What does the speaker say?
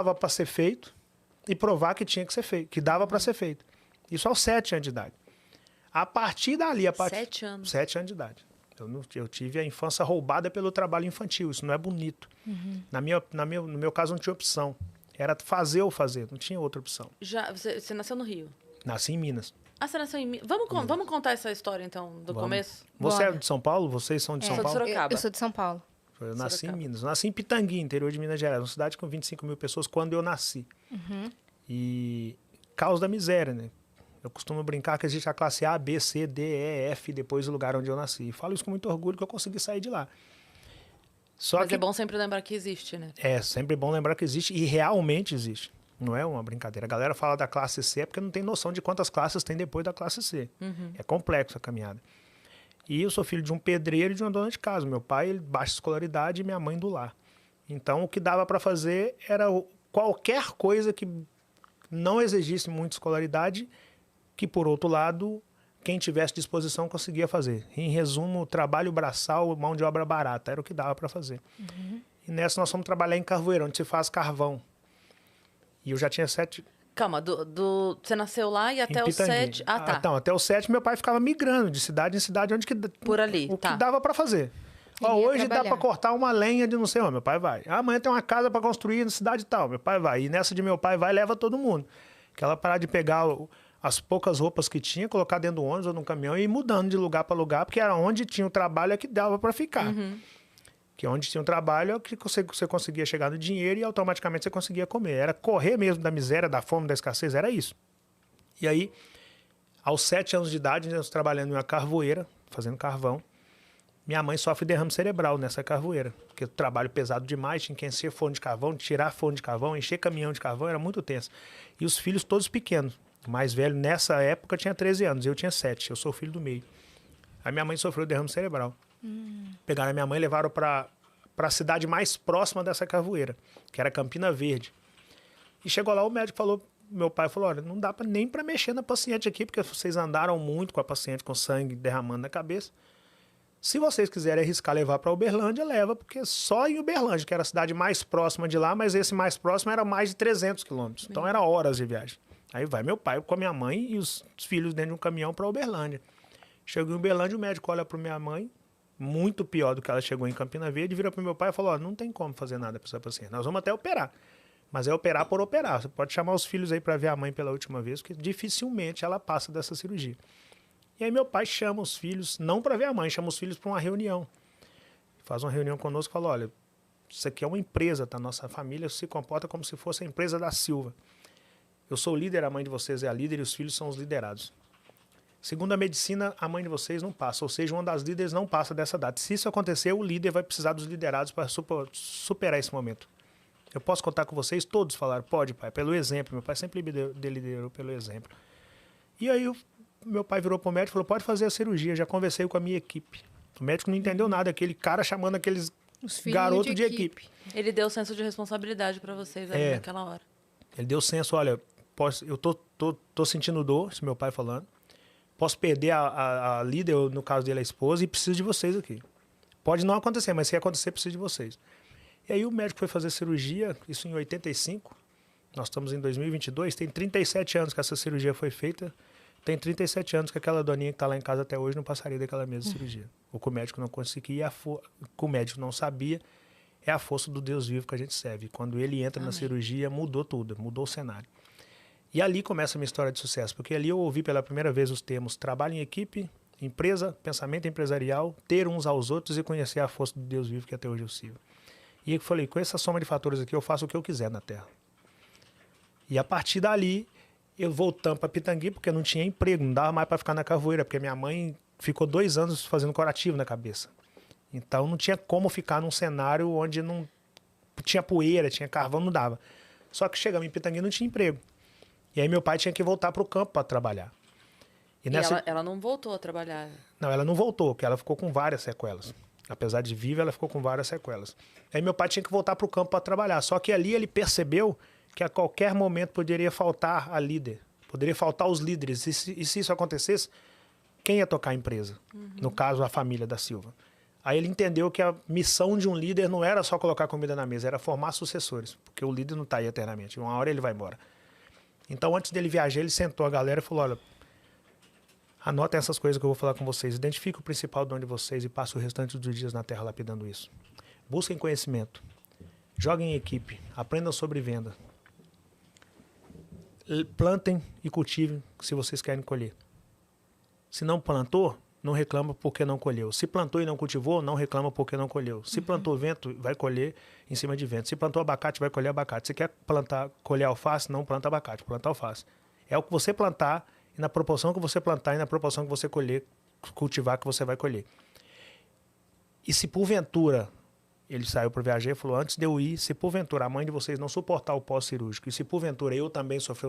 dava para ser feito e provar que tinha que ser feito, que dava para ser feito. Isso aos 7 anos de idade. A partir dali... 7 anos? 7 anos de idade. Eu tive a infância roubada pelo trabalho infantil. Isso não é bonito. No meu caso, não tinha opção. Era fazer ou fazer. Não tinha outra opção. Você nasceu no Rio? Nasci em Minas. Ah, você nasceu em Minas. Vamos contar essa história, então, do começo? Você é de São Paulo? Vocês são de São Paulo? Eu sou de Sorocaba. Eu sou de São Paulo. Eu nasci em Minas. Eu nasci em Pitangui, interior de Minas Gerais. Uma cidade com 25 mil pessoas quando eu nasci. E causa da miséria, né? Eu costumo brincar que existe a classe A, B, C, D, E, F, depois do lugar onde eu nasci. E falo isso com muito orgulho que eu consegui sair de lá. Mas é bom sempre lembrar que existe, né? É, sempre bom lembrar que existe e realmente existe. Não é uma brincadeira. A galera fala da classe C porque não tem noção de quantas classes tem depois da classe C. É complexo a caminhada. E eu sou filho de um pedreiro e de uma dona de casa. Meu pai, baixa escolaridade, e minha mãe do lar. Então, o que dava para fazer era qualquer coisa que não exigisse muita escolaridade, que, por outro lado, quem tivesse disposição conseguia fazer. Em resumo, trabalho braçal, mão de obra barata, era o que dava para fazer. E nessa nós fomos trabalhar em Carvoeiro, onde se faz carvão. E eu já tinha 7... Calma, você nasceu lá e até os 7... Ah, tá. Então, até os 7 meu pai ficava migrando de cidade em cidade, onde que... Por ali, o que dava para fazer. Ó, hoje dá para cortar uma lenha de não sei onde, meu pai vai. Amanhã tem uma casa para construir na cidade tal, meu pai vai. E nessa de meu pai vai, leva todo mundo. Aquela parada de pegar as poucas roupas que tinha, colocar dentro do ônibus ou no caminhão e ir mudando de lugar para lugar, porque era onde tinha o trabalho é que dava para ficar. Que onde tinha o trabalho é que você conseguia chegar no dinheiro e automaticamente você conseguia comer. Era correr mesmo da miséria, da fome, da escassez, era isso. E aí, aos 7 anos de idade, nós trabalhando em uma carvoeira, fazendo carvão, minha mãe sofre derrame cerebral nessa carvoeira, porque o trabalho pesado demais, tinha que encher forno de carvão, tirar forno de carvão, encher caminhão de carvão, era muito tenso. E os filhos todos pequenos. O mais velho, nessa época, tinha 13 anos, eu tinha 7, eu sou o filho do meio. Aí minha mãe sofreu derrame cerebral. Pegaram a minha mãe e levaram para a cidade mais próxima dessa carvoeira, que era Campina Verde. E chegou lá, o médico falou, meu pai falou, olha, não dá nem para mexer na paciente aqui, porque vocês andaram muito com a paciente, com sangue derramando na cabeça. Se vocês quiserem arriscar levar para Uberlândia, leva, porque só em Uberlândia, que era a cidade mais próxima de lá, mas esse mais próximo era mais de 300 quilômetros. Então era horas de viagem. Aí vai meu pai com a minha mãe e os filhos dentro de um caminhão para Uberlândia. Chegou em Uberlândia, o médico olha para minha mãe, muito pior do que ela chegou em Campina Verde, vira para meu pai e falou, não tem como fazer nada para essa paciente. Nós vamos até operar. Mas é operar por operar. Você pode chamar os filhos aí para ver a mãe pela última vez, porque dificilmente ela passa dessa cirurgia. E aí meu pai chama os filhos, não para ver a mãe, chama os filhos para uma reunião. Faz uma reunião conosco e fala, olha, isso aqui é uma empresa, tá? Nossa família se comporta como se fosse a empresa da Silva. Eu sou o líder, a mãe de vocês é a líder e os filhos são os liderados. Segundo a medicina, a mãe de vocês não passa, ou seja, uma das líderes não passa dessa data. Se isso acontecer, o líder vai precisar dos liderados para superar esse momento. Eu posso contar com vocês? Todos falaram, pode, pai, pelo exemplo. Meu pai sempre liderou pelo exemplo. E aí meu pai virou para o médico e falou, pode fazer a cirurgia, já conversei com a minha equipe. O médico não entendeu nada, aquele cara chamando aqueles garotos de equipe. Ele deu senso de responsabilidade para vocês ali naquela hora. Ele deu senso, olha, eu tô sentindo dor, esse meu pai falando. Posso perder a líder, no caso dele a esposa, e preciso de vocês aqui. Pode não acontecer, mas se acontecer, preciso de vocês. E aí o médico foi fazer cirurgia, isso em 85. Nós estamos em 2022, tem 37 anos que essa cirurgia foi feita. Tem 37 anos que aquela doninha que está lá em casa até hoje não passaria daquela mesma cirurgia. O que o médico não conseguia, o que o médico não sabia, é a força do Deus vivo que a gente serve. Quando ele entra na cirurgia, mudou tudo, mudou o cenário. E ali começa a minha história de sucesso, porque ali eu ouvi pela primeira vez os termos trabalho em equipe, empresa, pensamento empresarial, ter uns aos outros e conhecer a força do Deus vivo que até hoje eu sirvo. E eu falei, com essa soma de fatores aqui, eu faço o que eu quiser na Terra. E a partir dali, eu voltando para Pitangui, porque não tinha emprego, não dava mais para ficar na carvoeira, porque minha mãe ficou 2 anos fazendo curativo na cabeça. Então não tinha como ficar num cenário onde não tinha poeira, tinha carvão, não dava. Só que chegamos em Pitangui e não tinha emprego. E aí meu pai tinha que voltar para o campo para trabalhar. E ela não voltou a trabalhar? Não, ela não voltou, porque ela ficou com várias sequelas. Apesar de viva, ela ficou com várias sequelas. Aí meu pai tinha que voltar para o campo para trabalhar. Só que ali ele percebeu que a qualquer momento poderia faltar a líder, poderia faltar os líderes. E se isso acontecesse, quem ia tocar a empresa? No caso, a família da Silva. Aí ele entendeu que a missão de um líder não era só colocar comida na mesa, era formar sucessores, porque o líder não está aí eternamente, uma hora ele vai embora. Então, antes dele viajar, ele sentou a galera e falou, olha, anotem essas coisas que eu vou falar com vocês, identifique o principal dom de vocês e passe o restante dos dias na terra lapidando isso. Busquem conhecimento, joguem em equipe, aprendam sobre venda, plantem e cultivem se vocês querem colher. Se não plantou, não reclama porque não colheu. Se plantou e não cultivou, não reclama porque não colheu. Se plantou vento, vai colher em cima de vento. Se plantou abacate, vai colher abacate. Se quer colher alface, não planta abacate, planta alface. É o que você plantar, e na proporção que você plantar, e na proporção que você colher, cultivar, que você vai colher. E se porventura, ele saiu para viajar e falou, antes de eu ir, se porventura a mãe de vocês não suportar o pós-cirúrgico, e se porventura eu também sofrer um